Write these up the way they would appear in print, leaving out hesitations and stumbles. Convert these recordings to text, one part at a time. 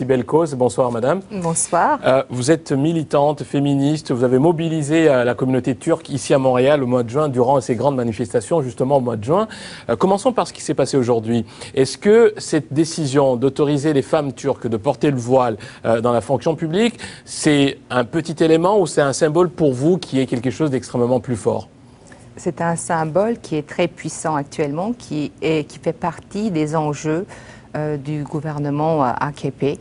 Cybèle Coz. Bonsoir madame. Bonsoir. Vous êtes militante, féministe, vous avez mobilisé la communauté turque ici à Montréal au mois de juin durant ces grandes manifestations justement au mois de juin. Commençons par ce qui s'est passé aujourd'hui. Est-ce que cette décision d'autoriser les femmes turques de porter le voile dans la fonction publique, c'est un petit élément ou c'est un symbole pour vous qui est quelque chose d'extrêmement plus fort ? C'est un symbole qui est très puissant actuellement, qui fait partie des enjeux du gouvernement AKP,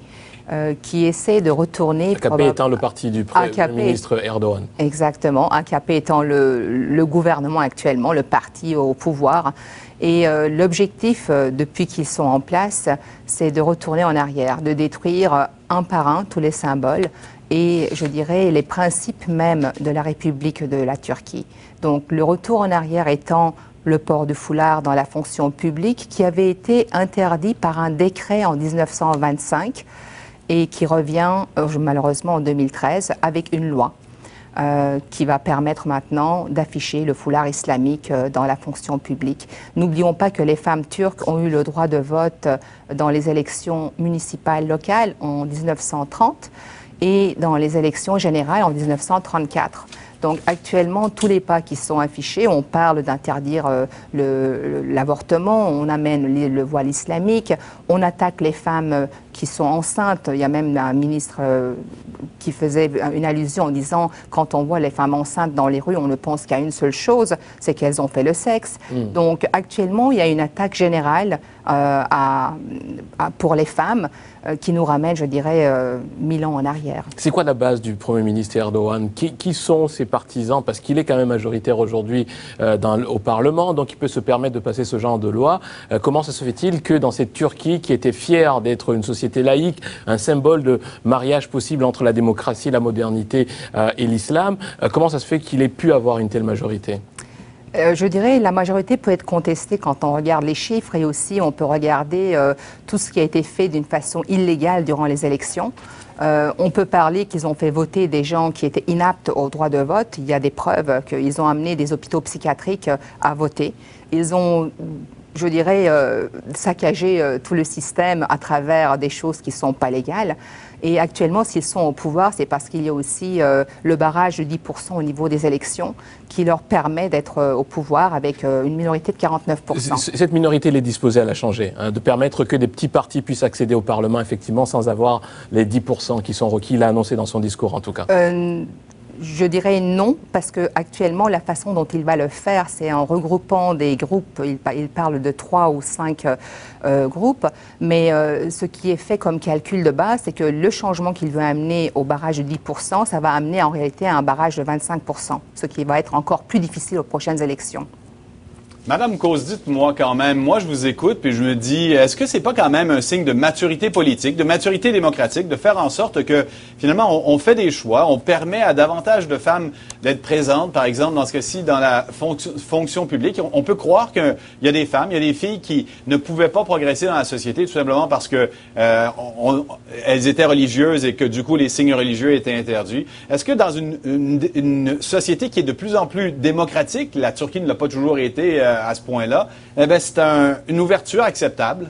qui essaie de retourner... AKP étant le parti du Premier ministre Erdogan. Exactement, AKP étant le gouvernement actuellement, le parti au pouvoir. Et l'objectif, depuis qu'ils sont en place, c'est de retourner en arrière, de détruire un par un tous les symboles et, je dirais, les principes même de la République de la Turquie. Donc, le retour en arrière étant le port du foulard dans la fonction publique qui avait été interdit par un décret en 1925 et qui revient malheureusement en 2013 avec une loi qui va permettre maintenant d'afficher le foulard islamique dans la fonction publique. N'oublions pas que les femmes turques ont eu le droit de vote dans les élections municipales locales en 1930 et dans les élections générales en 1934. Donc actuellement, tous les pas qui sont affichés, on parle d'interdire l'avortement, on amène le voile islamique, on attaque les femmes qui sont enceintes. Il y a même un ministre qui faisait une allusion en disant « quand on voit les femmes enceintes dans les rues, on ne pense qu'à une seule chose, c'est qu'elles ont fait le sexe ». Donc actuellement, il y a une attaque générale pour les femmes qui nous ramène, je dirais, 1000 ans en arrière. C'est quoi la base du Premier ministre Erdogan? Qui sont ses partisans? Parce qu'il est quand même majoritaire aujourd'hui au Parlement, donc il peut se permettre de passer ce genre de loi. Comment ça se fait-il que dans cette Turquie qui était fière d'être une société laïque, un symbole de mariage possible entre la démocratie, la modernité et l'islam, comment ça se fait qu'il ait pu avoir une telle majorité? Je dirais que la majorité peut être contestée quand on regarde les chiffres et aussi on peut regarder tout ce qui a été fait d'une façon illégale durant les élections. On peut parler qu'ils ont fait voter des gens qui étaient inaptes au droit de vote. Il y a des preuves qu'ils ont amené des hôpitaux psychiatriques à voter. Ils ont, je dirais, saccagé tout le système à travers des choses qui ne sont pas légales. Et actuellement, s'ils sont au pouvoir, c'est parce qu'il y a aussi le barrage de 10% au niveau des élections qui leur permet d'être au pouvoir avec une minorité de 49%. Cette minorité, elle est disposée à la changer, hein, de permettre que des petits partis puissent accéder au Parlement, effectivement, sans avoir les 10% qui sont requis. Il l'a annoncé dans son discours, en tout cas. Je dirais non, parce qu'actuellement, la façon dont il va le faire, c'est en regroupant des groupes. Il parle de 3 ou 5 groupes, mais ce qui est fait comme calcul de base, c'est que le changement qu'il veut amener au barrage de 10%, ça va amener en réalité à un barrage de 25%, ce qui va être encore plus difficile aux prochaines élections. Madame Coz, dites-moi quand même, moi je vous écoute puis je me dis, est-ce que c'est pas quand même un signe de maturité politique, de maturité démocratique, de faire en sorte que finalement on fait des choix, on permet à davantage de femmes d'être présentes, par exemple dans ce cas-ci dans la fonction publique. On peut croire qu'il y a des femmes, il y a des filles qui ne pouvaient pas progresser dans la société tout simplement parce que elles étaient religieuses et que du coup les signes religieux étaient interdits. Est-ce que dans une société qui est de plus en plus démocratique, la Turquie ne l'a pas toujours été à ce point-là, eh bien, c'est une ouverture acceptable?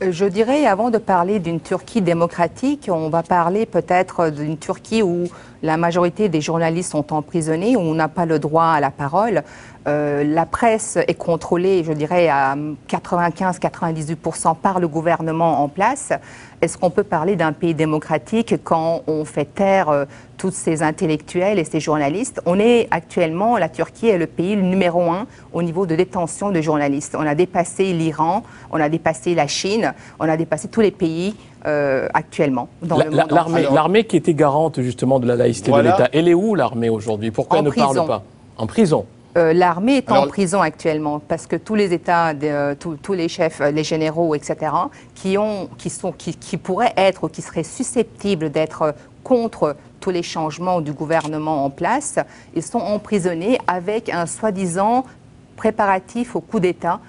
Je dirais, avant de parler d'une Turquie démocratique, on va parler peut-être d'une Turquie où la majorité des journalistes sont emprisonnés, où on n'a pas le droit à la parole. La presse est contrôlée, je dirais, à 95-98% par le gouvernement en place. Est-ce qu'on peut parler d'un pays démocratique quand on fait taire tous ces intellectuels et ces journalistes? On est actuellement, la Turquie est le pays numéro 1 au niveau de détention de journalistes. On a dépassé l'Iran, on a dépassé la Chine, on a dépassé tous les pays actuellement dans le monde. L'armée qui était garante justement de la laïcité de l'État, elle est où l'armée aujourd'hui? Pourquoi elle ne parle pas? En prison. L'armée est en prison actuellement parce que tous les États, tous les chefs, les généraux, etc., qui pourraient être ou qui seraient susceptibles d'être contre tous les changements du gouvernement en place, ils sont emprisonnés avec un soi-disant préparatif au coup d'État.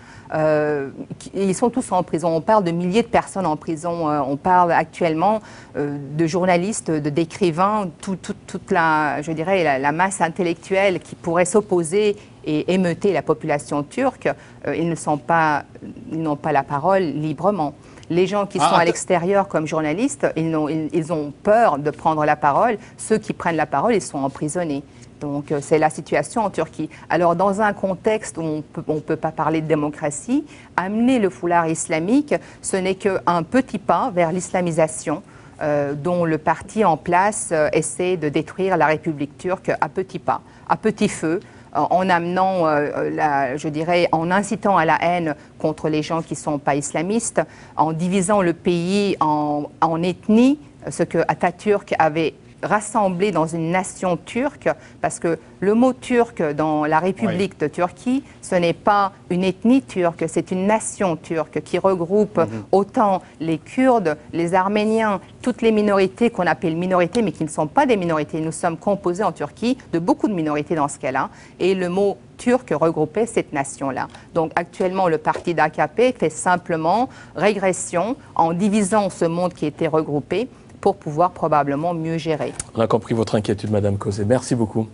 Ils sont tous en prison. On parle de milliers de personnes en prison. On parle actuellement de journalistes, d'écrivains, toute la, je dirais, la masse intellectuelle qui pourrait s'opposer et émeuter la population turque. Ils n'ont pas la parole librement. Les gens qui sont à l'extérieur comme journalistes, ils ont peur de prendre la parole. Ceux qui prennent la parole, ils sont emprisonnés. Donc, c'est la situation en Turquie. Alors, dans un contexte où on ne peut pas parler de démocratie, amener le foulard islamique, ce n'est qu'un petit pas vers l'islamisation dont le parti en place essaie de détruire la République turque à petits pas, à petit feu, en amenant, je dirais, en incitant à la haine contre les gens qui ne sont pas islamistes, en divisant le pays en ethnies, ce que Atatürk avait rassemblé dans une nation turque, parce que le mot turc dans la République de Turquie, ce n'est pas une ethnie turque, c'est une nation turque qui regroupe autant les Kurdes, les Arméniens, toutes les minorités qu'on appelle minorités, mais qui ne sont pas des minorités. Nous sommes composés en Turquie de beaucoup de minorités dans ce cas-là, et le mot turc regroupait cette nation-là. Donc actuellement, le parti d'AKP fait simplement régression en divisant ce monde qui était regroupé pour pouvoir probablement mieux gérer. On a compris votre inquiétude, Madame Kosé. Merci beaucoup.